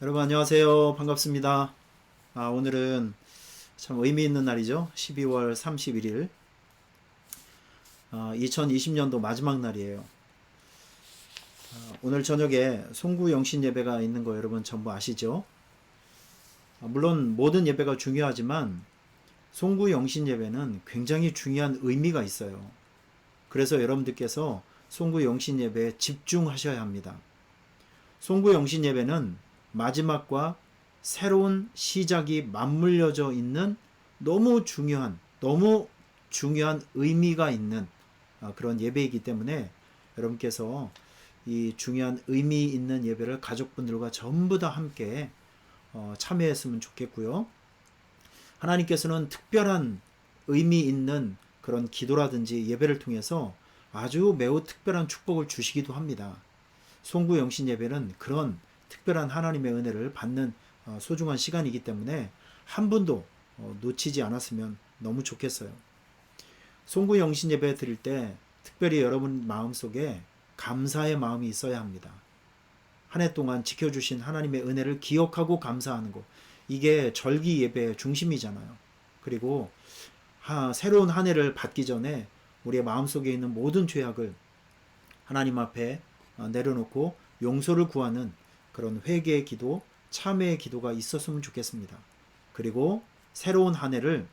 여러분 안녕하세요. 반갑습니다. 오늘은 참 의미 있는 날이죠. 12월 31일. 2020년도 마지막 날이에요. 오늘 저녁에 송구 영신 예배가 있는 거 여러분 전부 아시죠? 물론 모든 예배가 중요하지만 송구 영신 예배는 굉장히 중요한 의미가 있어요. 그래서 여러분들께서 송구 영신 예배에 집중하셔야 합니다. 송구 영신 예배는 마지막과 새로운 시작이 맞물려져 있는 너무 중요한 의미가 있는 그런 예배이기 때문에 여러분께서 이 중요한 의미 있는 예배를 가족분들과 전부 다 함께 참여했으면 좋겠고요. 하나님께서는 특별한 의미 있는 그런 기도라든지 예배를 통해서 아주 매우 특별한 축복을 주시기도 합니다. 송구 영신 예배는 그런 특별한 하나님의 은혜를 받는 소중한 시간이기 때문에 한 분도 놓치지 않았으면 너무 좋겠어요. 송구 영신 예배 드릴 때 특별히 여러분 마음속에 감사의 마음이 있어야 합니다. 한 해 동안 지켜주신 하나님의 은혜를 기억하고 감사하는 것, 이게 절기 예배의 중심이잖아요. 그리고 새로운 한 해를 받기 전에 우리의 마음속에 있는 모든 죄악을 하나님 앞에 내려놓고 용서를 구하는 그런 회개의 기도, 참회의 기도가 있었으면 좋겠습니다. 그리고 새로운 한 해를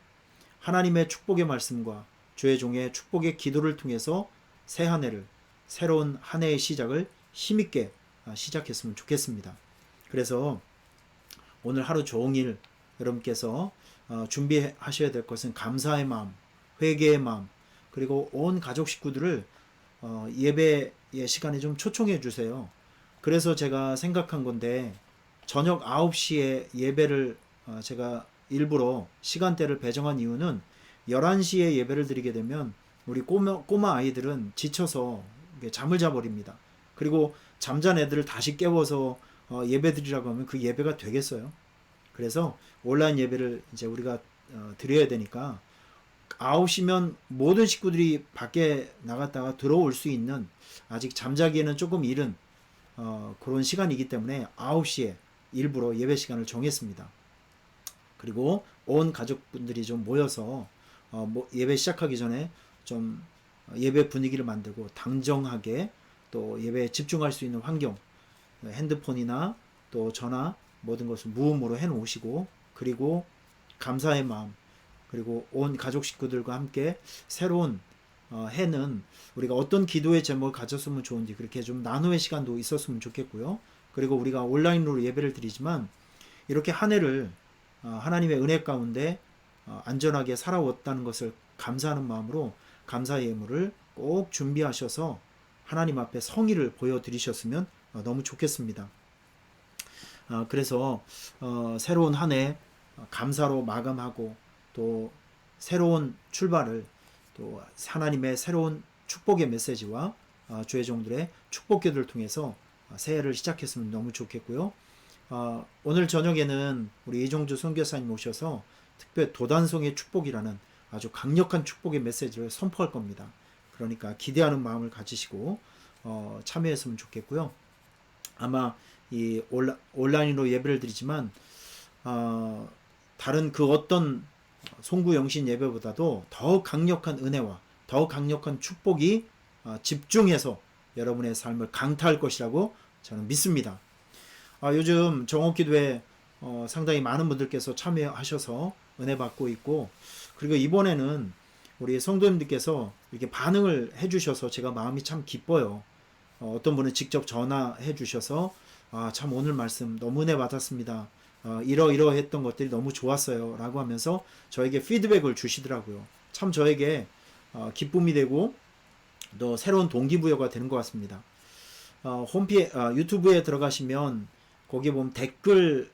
하나님의 축복의 말씀과 주의 종의 축복의 기도를 통해서 새 한 해를, 새로운 한 해의 시작을 힘있게 시작했으면 좋겠습니다. 그래서 오늘 하루 종일 여러분께서 준비하셔야 될 것은 감사의 마음, 회개의 마음, 그리고 온 가족 식구들을 예배의 시간에 좀 초청해 주세요. 그래서 제가 생각한 건데 저녁 9시에 예배를 제가 일부러 시간대를 배정한 이유는 11시에 예배를 드리게 되면 우리 꼬마 아이들은 지쳐서 잠을 자버립니다. 그리고 잠잔 애들을 다시 깨워서 예배 드리라고 하면 그 예배가 되겠어요? 그래서 온라인 예배를 이제 우리가 드려야 되니까 9시면 모든 식구들이 밖에 나갔다가 들어올 수 있는, 아직 잠자기에는 조금 이른 그런 시간이기 때문에 9시에 일부러 예배 시간을 정했습니다. 그리고 온 가족분들이 좀 모여서 예배 시작하기 전에 좀 예배 분위기를 만들고 당정하게 또 예배에 집중할 수 있는 환경, 핸드폰이나 또 전화 모든 것을 무음으로 해놓으시고, 그리고 감사의 마음, 그리고 온 가족 식구들과 함께 새로운 해는 우리가 어떤 기도의 제목을 가졌으면 좋은지 그렇게 좀 나누의 시간도 있었으면 좋겠고요. 그리고 우리가 온라인으로 예배를 드리지만 이렇게 한 해를 하나님의 은혜 가운데 안전하게 살아왔다는 것을 감사하는 마음으로 감사의 예물을 꼭 준비하셔서 하나님 앞에 성의를 보여드리셨으면 너무 좋겠습니다. 그래서 새로운 한 해 감사로 마감하고 또 새로운 출발을, 또 하나님의 새로운 축복의 메시지와 주의 종들의 축복 기도를 통해서 새해를 시작했으면 너무 좋겠고요. 오늘 저녁에는 우리 이종주 선교사님 오셔서 특별 도단성의 축복이라는 아주 강력한 축복의 메시지를 선포할 겁니다. 그러니까 기대하는 마음을 가지시고 참여했으면 좋겠고요. 아마 이 온라인으로 예배를 드리지만 다른 그 어떤 송구 영신 예배보다도 더 강력한 은혜와 더 강력한 축복이 집중해서 여러분의 삶을 강타할 것이라고 저는 믿습니다. 요즘 정옥기도에 상당히 많은 분들께서 참여하셔서 은혜 받고 있고, 그리고 이번에는 우리 성도님들께서 이렇게 반응을 해주셔서 제가 마음이 참 기뻐요. 어떤 분은 직접 전화해 주셔서 참 오늘 말씀 너무 은혜 받았습니다. 이러했던 것들이 너무 좋았어요. 라고 하면서 저에게 피드백을 주시더라고요. 참 저에게 기쁨이 되고 또 새로운 동기부여가 되는 것 같습니다. 유튜브에 들어가시면 거기 보면 댓글을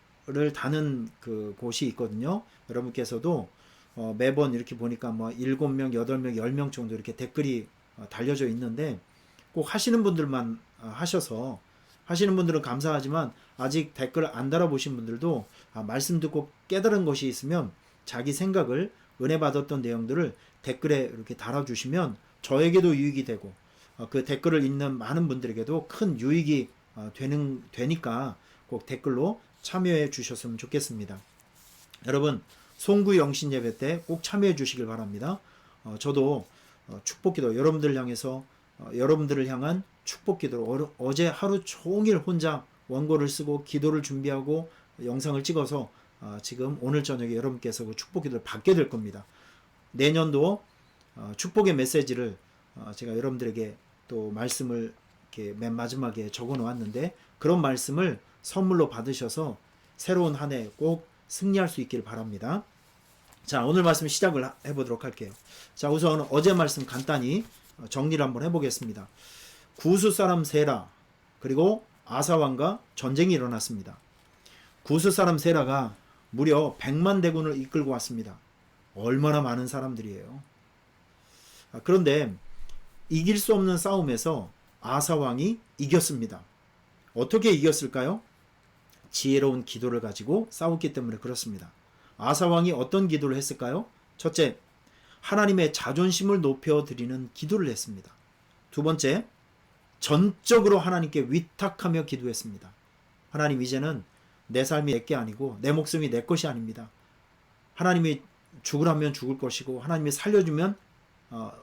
다는 그 곳이 있거든요. 여러분께서도 매번 이렇게 보니까 뭐 7명, 8명, 10명 정도 이렇게 댓글이 달려져 있는데 꼭 하시는 분들만 하셔서, 하시는 분들은 감사하지만 아직 댓글 안 달아보신 분들도 말씀 듣고 깨달은 것이 있으면 자기 생각을, 은혜 받았던 내용들을 댓글에 이렇게 달아주시면 저에게도 유익이 되고 그 댓글을 읽는 많은 분들에게도 큰 유익이 되니까 꼭 댓글로 참여해 주셨으면 좋겠습니다. 여러분 송구 영신 예배 때 꼭 참여해 주시길 바랍니다. 저도 축복기도 여러분들 향해서 여러분들을 향한 축복기도로 어제 하루 종일 혼자 원고를 쓰고 기도를 준비하고 영상을 찍어서 지금 오늘 저녁에 여러분께서 그 축복기도를 받게 될 겁니다. 내년도 축복의 메시지를 제가 여러분들에게 또 말씀을 이렇게 맨 마지막에 적어 놓았는데 그런 말씀을 선물로 받으셔서 새로운 한 해 꼭 승리할 수 있기를 바랍니다. 자, 오늘 말씀 시작을 해보도록 할게요. 자, 우선 어제 말씀 간단히 정리를 한번 해보겠습니다. 구스 사람 세라 그리고 아사왕과 전쟁이 일어났습니다. 구스 사람 세라가 무려 100만 대군을 이끌고 왔습니다. 얼마나 많은 사람들이에요. 그런데 이길 수 없는 싸움에서 아사왕이 이겼습니다. 어떻게 이겼을까요? 지혜로운 기도를 가지고 싸웠기 때문에 그렇습니다. 아사왕이 어떤 기도를 했을까요? 첫째, 하나님의 자존심을 높여드리는 기도를 했습니다. 두 번째, 전적으로 하나님께 위탁하며 기도했습니다. 하나님, 이제는 내 삶이 내게 아니고 내 목숨이 내 것이 아닙니다. 하나님이 죽으라면 죽을 것이고 하나님이 살려주면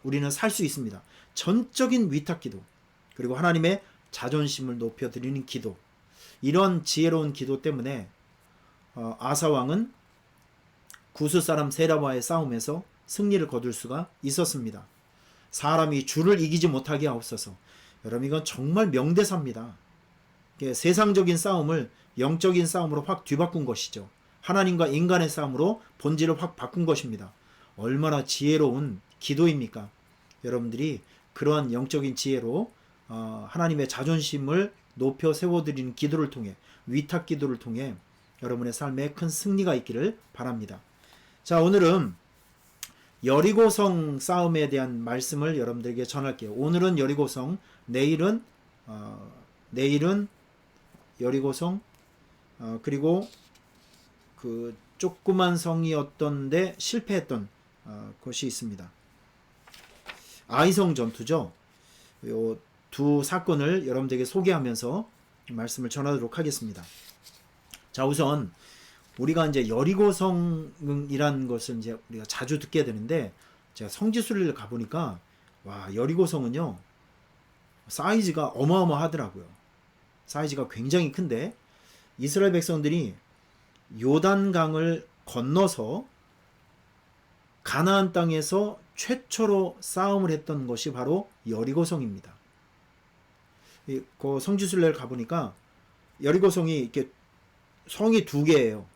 우리는 살 수 있습니다. 전적인 위탁 기도, 그리고 하나님의 자존심을 높여드리는 기도, 이런 지혜로운 기도 때문에 아사왕은 구스 사람 세라와의 싸움에서 승리를 거둘 수가 있었습니다. 사람이 주를 이기지 못하게 하옵소서. 여러분, 이건 정말 명대사입니다. 세상적인 싸움을 영적인 싸움으로 확 뒤바꾼 것이죠. 하나님과 인간의 싸움으로 본질을 확 바꾼 것입니다. 얼마나 지혜로운 기도입니까? 여러분들이 그러한 영적인 지혜로 하나님의 자존심을 높여 세워드리는 기도를 통해, 위탁 기도를 통해 여러분의 삶에 큰 승리가 있기를 바랍니다. 자, 오늘은 여리고성 싸움에 대한 말씀을 여러분들에게 전할게요. 오늘은 여리고성, 내일은 여리고성, 그리고 그 조그만 성이었던데 실패했던 것이 있습니다. 아이성 전투죠. 요 두 사건을 여러분들에게 소개하면서 말씀을 전하도록 하겠습니다. 자, 우선 우리가 이제 여리고성이라는 것을 이제 우리가 자주 듣게 되는데, 제가 성지순례를 가보니까 와, 여리고성은요 사이즈가 어마어마하더라고요. 사이즈가 굉장히 큰데 이스라엘 백성들이 요단강을 건너서 가나안 땅에서 최초로 싸움을 했던 것이 바로 여리고성입니다. 그 성지순례를 가보니까 여리고성이 이렇게 성이 두 개예요.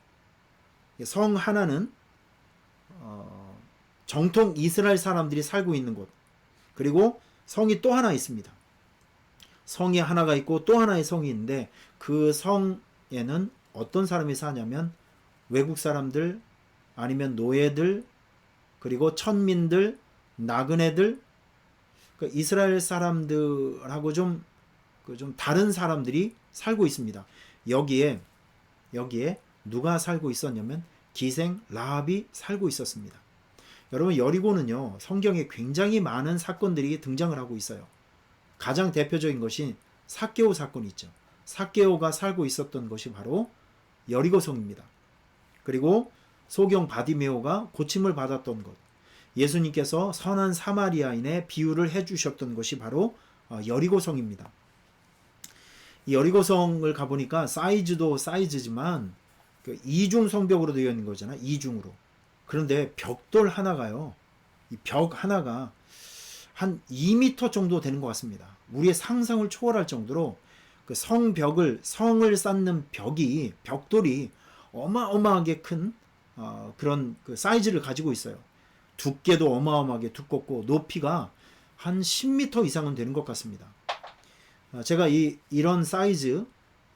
성 하나는 정통 이스라엘 사람들이 살고 있는 곳, 그리고 성이 또 하나 있습니다. 성이 하나가 있고 또 하나의 성이 있는데 그 성에는 어떤 사람이 사냐면 외국 사람들, 아니면 노예들, 그리고 천민들, 나그네들, 이스라엘 사람들하고 좀 다른 사람들이 살고 있습니다. 여기에 누가 살고 있었냐면 기생 라합이 살고 있었습니다. 여러분, 여리고는요 성경에 굉장히 많은 사건들이 등장을 하고 있어요. 가장 대표적인 것이 삭개오 사건이 있죠. 삭개오가 살고 있었던 것이 바로 여리고성입니다. 그리고 소경 바디메오가 고침을 받았던 것, 예수님께서 선한 사마리아인의 비유를 해주셨던 것이 바로 여리고성입니다. 이 여리고성을 가보니까 사이즈도 사이즈지만 이중 성벽으로 되어 있는 거잖아요. 이중으로. 그런데 벽돌 하나가요, 이 벽 하나가 한 2m 정도 되는 것 같습니다. 우리의 상상을 초월할 정도로 그 성을 쌓는 벽돌이 어마어마하게 큰 그런 그 사이즈를 가지고 있어요. 두께도 어마어마하게 두껍고 높이가 한 10m 이상은 되는 것 같습니다. 제가 이런 사이즈,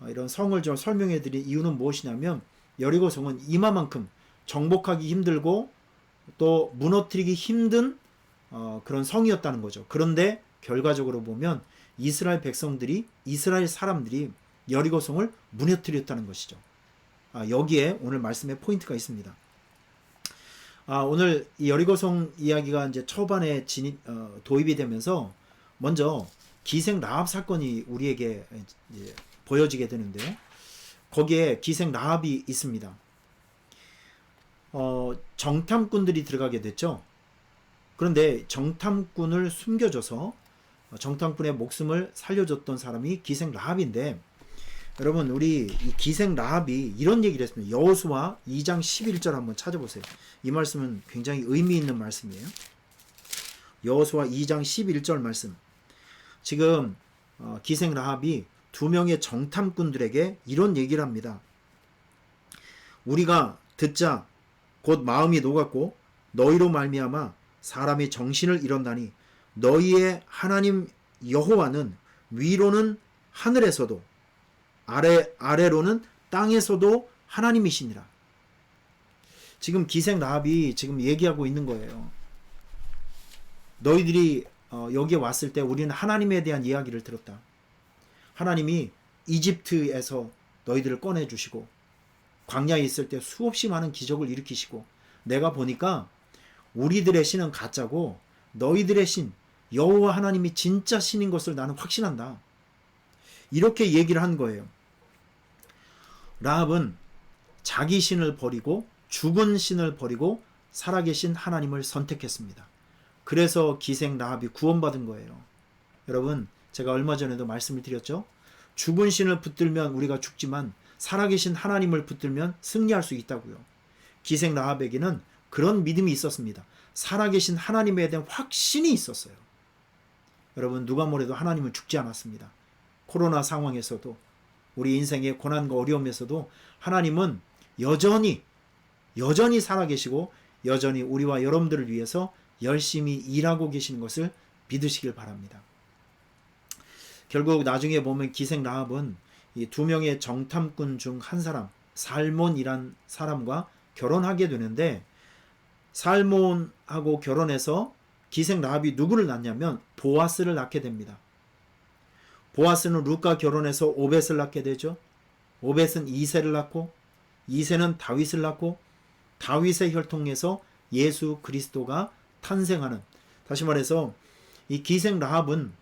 이런 성을 좀 설명해 드린 이유는 무엇이냐면, 여리고성은 이마만큼 정복하기 힘들고 또 무너뜨리기 힘든 그런 성이었다는 거죠. 그런데 결과적으로 보면 이스라엘 사람들이 여리고성을 무너뜨렸다는 것이죠. 여기에 오늘 말씀의 포인트가 있습니다. 오늘 이 여리고성 이야기가 이제 초반에 도입이 되면서 먼저 기생 라합 사건이 우리에게 이제 보여지게 되는데요. 거기에 기생 라합이 있습니다. 정탐꾼들이 들어가게 됐죠. 그런데 정탐꾼을 숨겨줘서 정탐꾼의 목숨을 살려줬던 사람이 기생 라합인데, 여러분 우리 이 기생 라합이 이런 얘기를 했습니다. 여호수아 2장 11절 한번 찾아보세요. 이 말씀은 굉장히 의미 있는 말씀이에요. 여호수아 2장 11절 말씀. 지금 기생 라합이 두 명의 정탐꾼들에게 이런 얘기를 합니다. 우리가 듣자 곧 마음이 녹았고 너희로 말미암아 사람의 정신을 잃었나니 너희의 하나님 여호와는 위로는 하늘에서도 아래로는 땅에서도 하나님이시니라. 지금 기생 라합이 지금 얘기하고 있는 거예요. 너희들이 여기에 왔을 때 우리는 하나님에 대한 이야기를 들었다. 하나님이 이집트에서 너희들을 꺼내주시고 광야에 있을 때 수없이 많은 기적을 일으키시고, 내가 보니까 우리들의 신은 가짜고 너희들의 신 여호와 하나님이 진짜 신인 것을 나는 확신한다. 이렇게 얘기를 한 거예요. 라합은 자기 신을 버리고 죽은 신을 버리고 살아계신 하나님을 선택했습니다. 그래서 기생 라합이 구원받은 거예요. 여러분, 제가 얼마 전에도 말씀을 드렸죠. 죽은 신을 붙들면 우리가 죽지만 살아계신 하나님을 붙들면 승리할 수 있다고요. 기생 라합에게는 그런 믿음이 있었습니다. 살아계신 하나님에 대한 확신이 있었어요. 여러분, 누가 뭐래도 하나님은 죽지 않았습니다. 코로나 상황에서도, 우리 인생의 고난과 어려움에서도 하나님은 여전히 살아계시고 여전히 우리와 여러분들을 위해서 열심히 일하고 계시는 것을 믿으시길 바랍니다. 결국 나중에 보면 기생 라합은 이 두 명의 정탐꾼 중 한 사람, 살몬이란 사람과 결혼하게 되는데, 살몬하고 결혼해서 기생 라합이 누구를 낳냐면 보아스를 낳게 됩니다. 보아스는 룻과 결혼해서 오벳을 낳게 되죠. 오벳은 이새를 낳고, 이새는 다윗을 낳고, 다윗의 혈통에서 예수 그리스도가 탄생하는, 다시 말해서 이 기생 라합은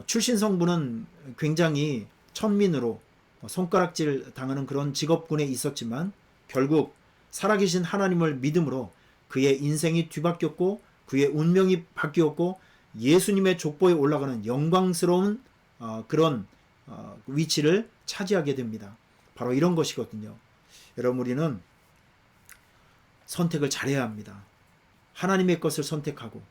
출신 성분은 굉장히 천민으로 손가락질 당하는 그런 직업군에 있었지만 결국 살아계신 하나님을 믿음으로 그의 인생이 뒤바뀌었고 그의 운명이 바뀌었고 예수님의 족보에 올라가는 영광스러운 그런 위치를 차지하게 됩니다. 바로 이런 것이거든요. 여러분, 우리는 선택을 잘해야 합니다. 하나님의 것을 선택하고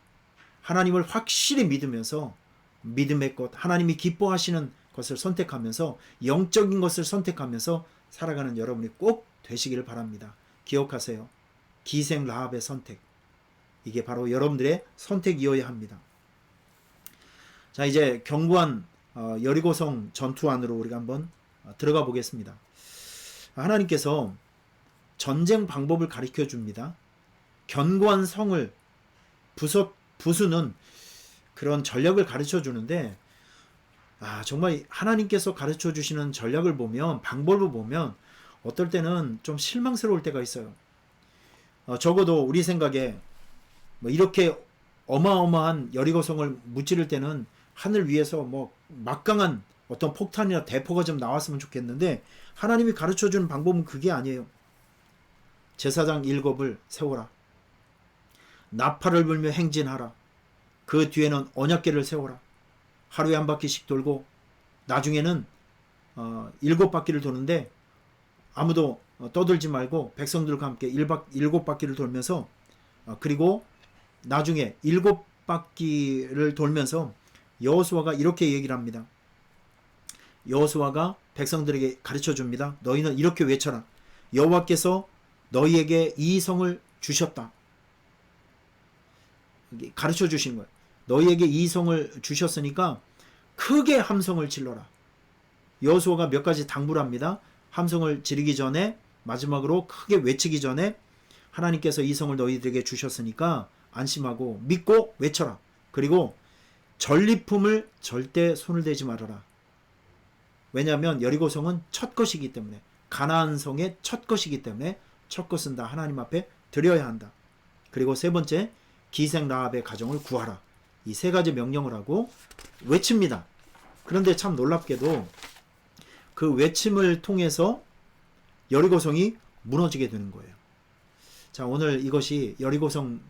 하나님을 확실히 믿으면서 믿음의 것, 하나님이 기뻐하시는 것을 선택하면서 영적인 것을 선택하면서 살아가는 여러분이 꼭 되시기를 바랍니다. 기억하세요. 기생 라합의 선택, 이게 바로 여러분들의 선택이어야 합니다. 자, 이제 견고한 여리고성 전투 안으로 우리가 한번 들어가 보겠습니다. 하나님께서 전쟁 방법을 가르쳐 줍니다. 견고한 성을 부수는 그런 전략을 가르쳐 주는데, 정말 하나님께서 가르쳐 주시는 전략을 보면, 방법을 보면 어떨 때는 좀 실망스러울 때가 있어요. 적어도 우리 생각에 이렇게 어마어마한 여리고성을 무찌를 때는 하늘 위에서 막강한 어떤 폭탄이나 대포가 좀 나왔으면 좋겠는데, 하나님이 가르쳐 주는 방법은 그게 아니에요. 제사장 7을 세워라. 나팔을 불며 행진하라. 그 뒤에는 언약궤를 세워라. 하루에 한 바퀴씩 돌고 나중에는 7바퀴를 도는데 아무도 떠들지 말고 백성들과 함께 7바퀴를 돌면서 그리고 나중에 7바퀴를 돌면서 여호수아가 이렇게 얘기를 합니다. 여호수아가 백성들에게 가르쳐 줍니다. 너희는 이렇게 외쳐라. 여호와께서 너희에게 이 성을 주셨다. 가르쳐 주신 거예요. 너희에게 이 성을 주셨으니까 크게 함성을 질러라. 여호수아가 몇 가지 당부를 합니다. 함성을 지르기 전에, 마지막으로 크게 외치기 전에 하나님께서 이 성을 너희들에게 주셨으니까 안심하고 믿고 외쳐라. 그리고 전리품을 절대 손을 대지 말아라. 왜냐하면 여리고성은 첫 것이기 때문에, 가나안 성의 첫 것이기 때문에 첫 것은 다 하나님 앞에 드려야 한다. 그리고 세 번째, 기생 라합의 가정을 구하라. 이 세 가지 명령을 하고 외칩니다. 그런데 참 놀랍게도 그 그 외침을 통해서 여리고성이 무너지게 되는 거예요. 자, 오늘 이것이 여리고성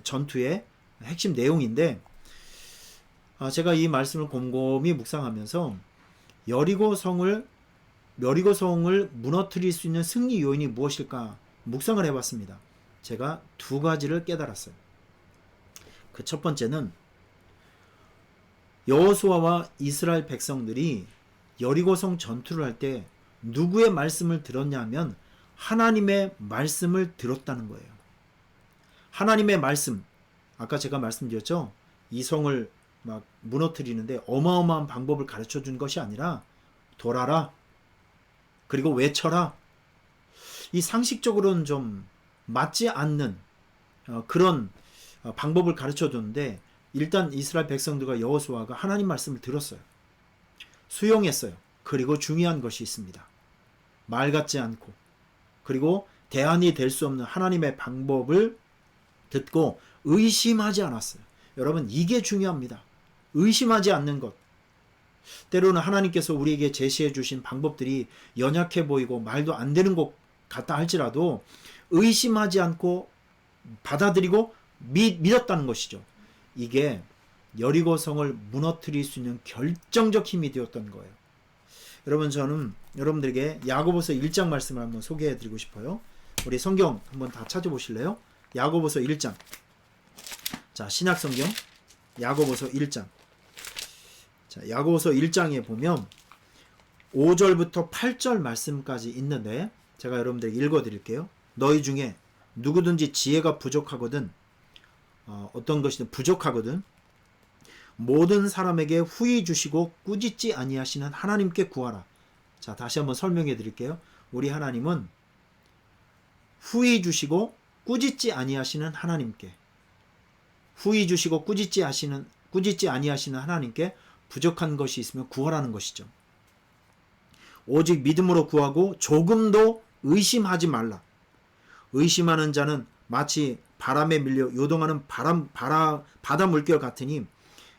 전투의 핵심 내용인데, 제가 이 말씀을 곰곰이 묵상하면서 여리고성을 무너뜨릴 수 있는 승리 요인이 무엇일까 묵상을 해봤습니다. 제가 두 가지를 깨달았어요. 그 첫 번째는 여호수아와 이스라엘 백성들이 여리고성 전투를 할 때 누구의 말씀을 들었냐 하면 하나님의 말씀을 들었다는 거예요. 하나님의 말씀, 아까 제가 말씀드렸죠. 이 성을 막 무너뜨리는데 어마어마한 방법을 가르쳐 준 것이 아니라 돌아라, 그리고 외쳐라. 이 상식적으로는 좀 맞지 않는 그런 방법을 가르쳐 줬는데, 일단 이스라엘 백성들과 여호수아가 하나님 말씀을 들었어요. 수용했어요. 그리고 중요한 것이 있습니다. 말 같지 않고, 그리고 대안이 될 수 없는 하나님의 방법을 듣고 의심하지 않았어요. 여러분, 이게 중요합니다. 의심하지 않는 것. 때로는 하나님께서 우리에게 제시해 주신 방법들이 연약해 보이고 말도 안 되는 것 같다 할지라도 의심하지 않고 받아들이고 믿었다는 것이죠. 이게 여리고성을 무너뜨릴 수 있는 결정적 힘이 되었던 거예요. 여러분, 저는 여러분들에게 야고보서 1장 말씀을 한번 소개해 드리고 싶어요. 우리 성경 한번 다 찾아보실래요? 야고보서 1장. 자, 신약성경 야고보서 1장. 자, 야고보서 1장에 보면 5절부터 8절 말씀까지 있는데, 제가 여러분들에게 읽어 드릴게요. 너희 중에 누구든지 지혜가 부족하거든, 어떤 것이든 부족하거든, 모든 사람에게 후히 주시고 꾸짖지 아니하시는 하나님께 구하라. 자, 다시 한번 설명해 드릴게요. 우리 하나님은 후히 주시고 꾸짖지 아니하시는 하나님께, 후히 주시고 꾸짖지 아니하시는 하나님께 부족한 것이 있으면 구하라는 것이죠. 오직 믿음으로 구하고 조금도 의심하지 말라. 의심하는 자는 마치 바람에 밀려 요동하는 바다 물결 같으니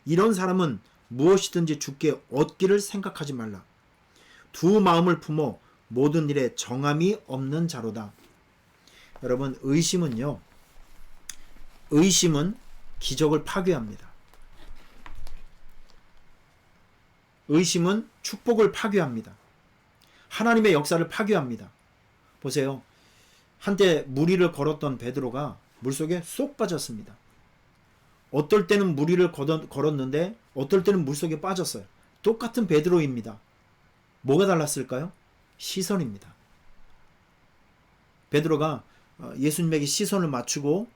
이런 사람은 무엇이든지 주께 얻기를 생각하지 말라. 두 마음을 품어 모든 일에 정함이 없는 자로다. 여러분, 의심은 기적을 파괴합니다. 의심은 축복을 파괴합니다. 하나님의 역사를 파괴합니다. 보세요. 한때 무리를 걸었던 베드로가 물속에 쏙 빠졌습니다. 어떨 때는 무리를 걸었는데 어떨 때는 물속에 빠졌어요. 똑같은 베드로입니다. 뭐가 달랐을까요? 시선입니다. 베드로가 예수님에게 시선을 맞추고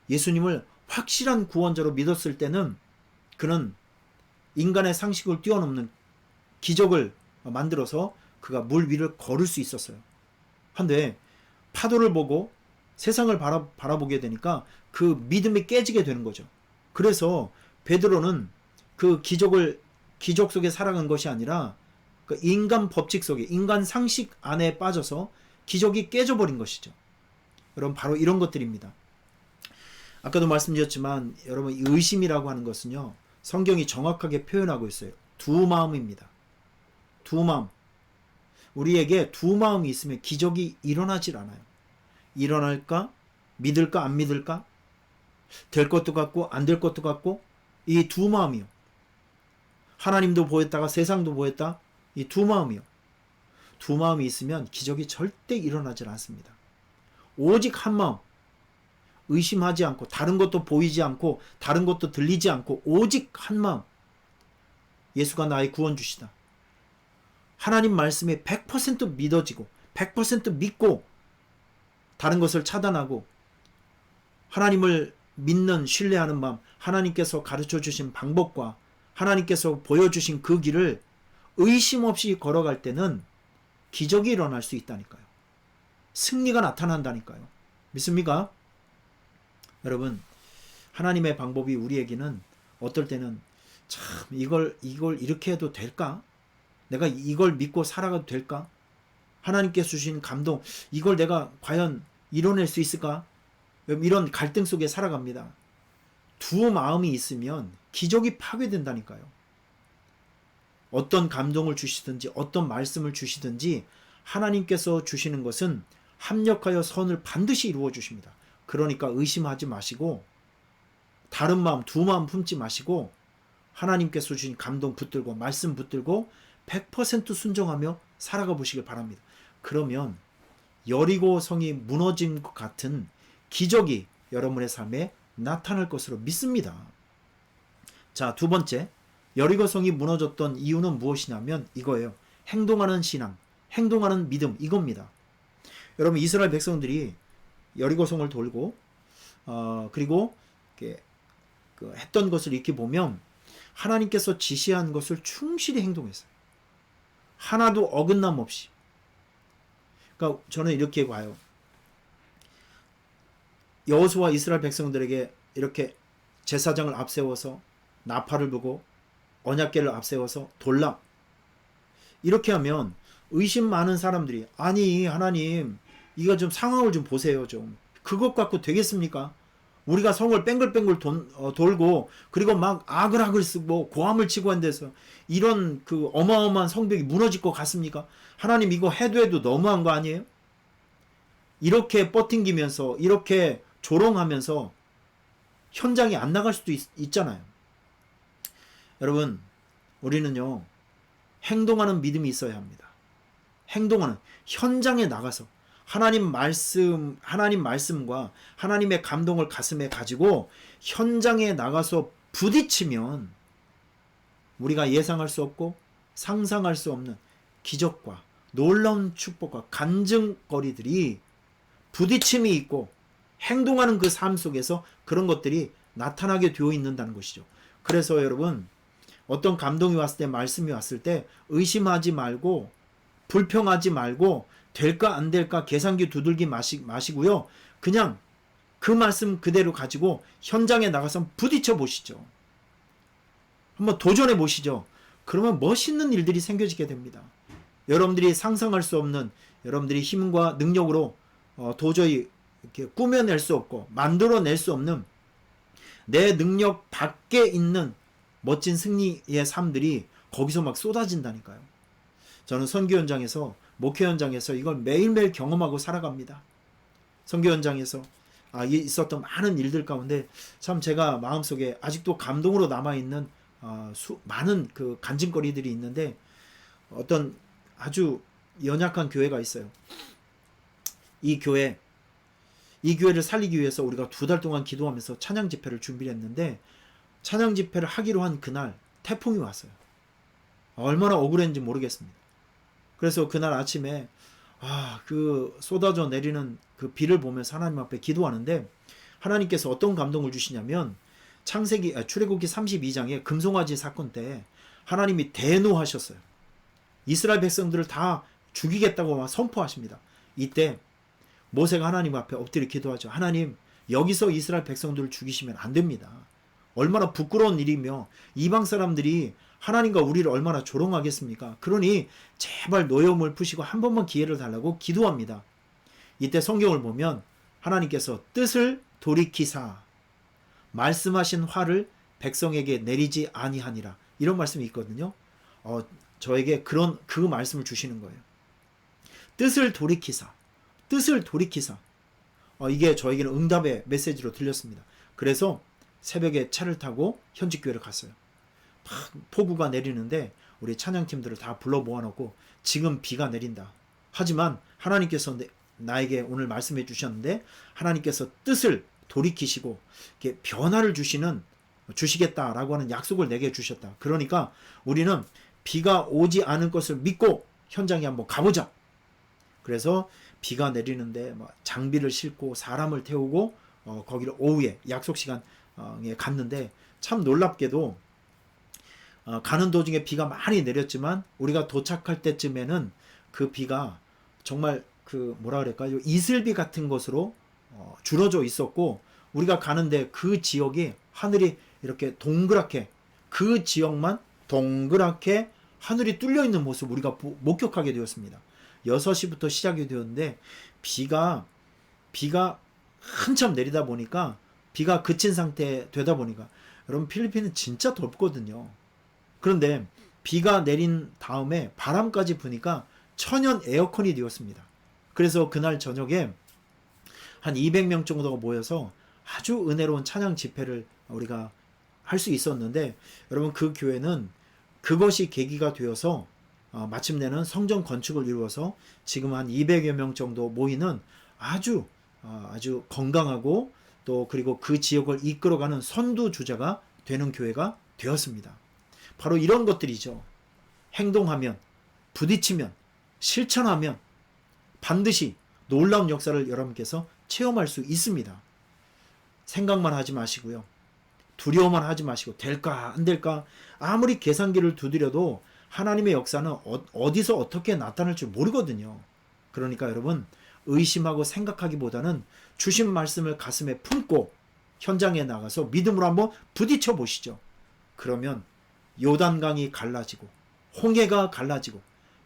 예수님을 확실한 구원자로 믿었을 때는 그는 인간의 상식을 뛰어넘는 기적을 만들어서 그가 물 위를 걸을 수 있었어요. 한데 파도를 보고 세상을 바라보게 되니까 그 믿음이 깨지게 되는 거죠. 그래서 베드로는 그 기적 속에 살아간 것이 아니라 그 인간 법칙 속에, 인간 상식 안에 빠져서 기적이 깨져버린 것이죠. 여러분, 바로 이런 것들입니다. 아까도 말씀드렸지만 여러분, 이 의심이라고 하는 것은요, 성경이 정확하게 표현하고 있어요. 두 마음입니다. 두 마음. 우리에게 두 마음이 있으면 기적이 일어나질 않아요. 일어날까? 믿을까? 안 믿을까? 될 것도 같고 안 될 것도 같고, 이 두 마음이요. 하나님도 보였다가 세상도 보였다. 이 두 마음이요. 두 마음이 있으면 기적이 절대 일어나질 않습니다. 오직 한 마음. 의심하지 않고, 다른 것도 보이지 않고, 다른 것도 들리지 않고, 오직 한 마음. 예수가 나의 구원주시다. 하나님 말씀에 100% 믿어지고 100% 믿고 다른 것을 차단하고 하나님을 믿는, 신뢰하는 마음, 하나님께서 가르쳐 주신 방법과 하나님께서 보여주신 그 길을 의심 없이 걸어갈 때는 기적이 일어날 수 있다니까요. 승리가 나타난다니까요. 믿습니까? 여러분, 하나님의 방법이 우리에게는 어떨 때는 참 이걸 이렇게 해도 될까? 내가 이걸 믿고 살아가도 될까? 하나님께서 주신 감동, 이걸 내가 과연 이뤄낼 수 있을까? 이런 갈등 속에 살아갑니다. 두 마음이 있으면 기적이 파괴된다니까요. 어떤 감동을 주시든지 어떤 말씀을 주시든지 하나님께서 주시는 것은 합력하여 선을 반드시 이루어 주십니다. 그러니까 의심하지 마시고 다른 마음, 두 마음 품지 마시고 하나님께서 주신 감동 붙들고 말씀 붙들고 100% 순종하며 살아가 보시길 바랍니다. 그러면 여리고 성이 무너진 것 같은 기적이 여러분의 삶에 나타날 것으로 믿습니다. 자, 두 번째, 여리고 성이 무너졌던 이유는 무엇이냐면 이거예요. 행동하는 신앙, 행동하는 믿음, 이겁니다. 여러분, 이스라엘 백성들이 여리고 성을 돌고 그리고 했던 것을 이렇게 보면 하나님께서 지시한 것을 충실히 행동했어요. 하나도 어긋남 없이. 그러니까 저는 이렇게 봐요. 여호수아 이스라엘 백성들에게 이렇게 제사장을 앞세워서 나팔을 불고 언약궤를 앞세워서 돌라. 이렇게 하면 의심 많은 사람들이 아니 하나님 이거 좀 상황을 좀 보세요 좀. 그것 갖고 되겠습니까? 우리가 성을 뺑글뺑글 돌고 그리고 막 아글아글 쓰고 고함을 치고 한 데서 이런 그 어마어마한 성벽이 무너질 것 같습니까? 하나님 이거 해도 너무한 거 아니에요? 이렇게 뻗팅기면서 이렇게 조롱하면서 현장에 안 나갈 수도 있잖아요. 여러분, 우리는요 행동하는 믿음이 있어야 합니다. 행동하는 현장에 나가서 하나님 말씀과 하나님의 감동을 가슴에 가지고 현장에 나가서 부딪히면 우리가 예상할 수 없고 상상할 수 없는 기적과 놀라운 축복과 간증거리들이 부딪힘이 있고 행동하는 그 삶 속에서 그런 것들이 나타나게 되어 있는다는 것이죠. 그래서 여러분, 어떤 감동이 왔을 때, 말씀이 왔을 때 의심하지 말고 불평하지 말고 될까 안 될까 계산기 두들기 마시고요. 그냥 그 말씀 그대로 가지고 현장에 나가서 부딪혀 보시죠. 한번 도전해 보시죠. 그러면 멋있는 일들이 생겨지게 됩니다. 여러분들이 상상할 수 없는, 여러분들이 힘과 능력으로 도저히 이렇게 꾸며낼 수 없고 만들어낼 수 없는 내 능력 밖에 있는 멋진 승리의 삶들이 거기서 막 쏟아진다니까요. 저는 선교 현장에서, 목회 현장에서 이걸 매일매일 경험하고 살아갑니다. 선교 현장에서 있었던 많은 일들 가운데 참 제가 마음속에 아직도 감동으로 남아있는 많은 그 간증거리들이 있는데, 어떤 아주 연약한 교회가 있어요. 이 교회를 살리기 위해서 우리가 2달 동안 기도하면서 찬양 집회를 준비를 했는데, 찬양 집회를 하기로 한 그날 태풍이 왔어요. 얼마나 억울했는지 모르겠습니다. 그래서 그날 아침에 그 쏟아져 내리는 그 비를 보면서 하나님 앞에 기도하는데, 하나님께서 어떤 감동을 주시냐면 출애굽기 32장에 금송아지 사건 때 하나님이 대노하셨어요. 이스라엘 백성들을 다 죽이겠다고 막 선포하십니다. 이때 모세가 하나님 앞에 엎드려 기도하죠. 하나님, 여기서 이스라엘 백성들을 죽이시면 안 됩니다. 얼마나 부끄러운 일이며 이방 사람들이 하나님과 우리를 얼마나 조롱하겠습니까? 그러니 제발 노여움을 푸시고 한 번만 기회를 달라고 기도합니다. 이때 성경을 보면 하나님께서 뜻을 돌이키사 말씀하신 화를 백성에게 내리지 아니하니라, 이런 말씀이 있거든요. 저에게 그 말씀을 주시는 거예요. 뜻을 돌이키사. 이게 저에게는 응답의 메시지로 들렸습니다. 그래서 새벽에 차를 타고 현직교회를 갔어요. 막 폭우가 내리는데 우리 찬양팀들을 다 불러 모아놓고 지금 비가 내린다. 하지만 하나님께서 나에게 오늘 말씀해 주셨는데, 하나님께서 뜻을 돌이키시고 이렇게 변화를 주시겠다라고 하는 약속을 내게 주셨다. 그러니까 우리는 비가 오지 않을 것을 믿고 현장에 한번 가보자. 그래서 비가 내리는데 장비를 싣고 사람을 태우고 거기를 오후에 약속 시간에 갔는데, 참 놀랍게도 가는 도중에 비가 많이 내렸지만 우리가 도착할 때쯤에는 그 비가 정말 이슬비 같은 것으로 줄어져 있었고, 우리가 가는데 그 지역이 하늘이 이렇게 동그랗게, 그 지역만 동그랗게 하늘이 뚫려 있는 모습 우리가 목격하게 되었습니다. 6시부터 시작이 되었는데 비가 한참 내리다 보니까, 비가 그친 상태 되다 보니까, 여러분 필리핀은 진짜 덥거든요. 그런데 비가 내린 다음에 바람까지 부니까 천연 에어컨이 되었습니다. 그래서 그날 저녁에 한 200명 정도가 모여서 아주 은혜로운 찬양 집회를 우리가 할 수 있었는데, 여러분 그 교회는 그것이 계기가 되어서 마침내는 성전 건축을 이루어서 지금 한 200여 명 정도 모이는 아주 건강하고 또 그리고 그 지역을 이끌어가는 선두주자가 되는 교회가 되었습니다. 바로 이런 것들이죠. 행동하면, 부딪히면, 실천하면 반드시 놀라운 역사를 여러분께서 체험할 수 있습니다. 생각만 하지 마시고요. 두려워만 하지 마시고 될까 안 될까 아무리 계산기를 두드려도 하나님의 역사는 어디서 어떻게 나타날 줄 모르거든요. 그러니까 여러분 의심하고 생각하기보다는 주신 말씀을 가슴에 품고 현장에 나가서 믿음으로 한번 부딪혀 보시죠. 그러면 요단강이 갈라지고 홍해가 갈라지고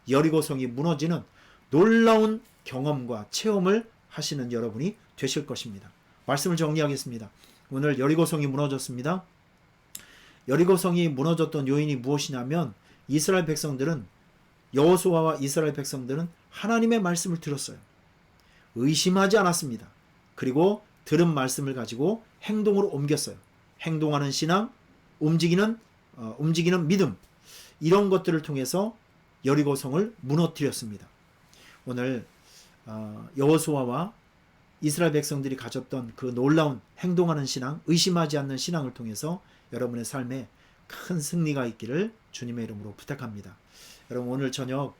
여리고성이 무너지는 놀라운 경험과 체험을 하시는 여러분이 되실 것입니다. 말씀을 정리하겠습니다. 오늘 여리고성이 무너졌습니다. 여리고성이 무너졌던 요인이 무엇이냐면 이스라엘 백성들은, 여호수아와 이스라엘 백성들은 하나님의 말씀을 들었어요. 의심하지 않았습니다. 그리고 들은 말씀을 가지고 행동으로 옮겼어요. 행동하는 신앙, 움직이는 믿음, 이런 것들을 통해서 여리고성을 무너뜨렸습니다. 오늘 여호수아와 이스라엘 백성들이 가졌던 그 놀라운 행동하는 신앙, 의심하지 않는 신앙을 통해서 여러분의 삶에 큰 승리가 있기를 주님의 이름으로 부탁합니다. 여러분 오늘 저녁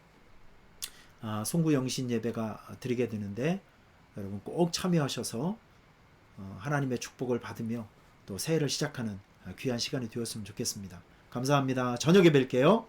송구영신 예배가 드리게 되는데 여러분 꼭 참여하셔서 하나님의 축복을 받으며 또 새해를 시작하는 귀한 시간이 되었으면 좋겠습니다. 감사합니다. 저녁에 뵐게요.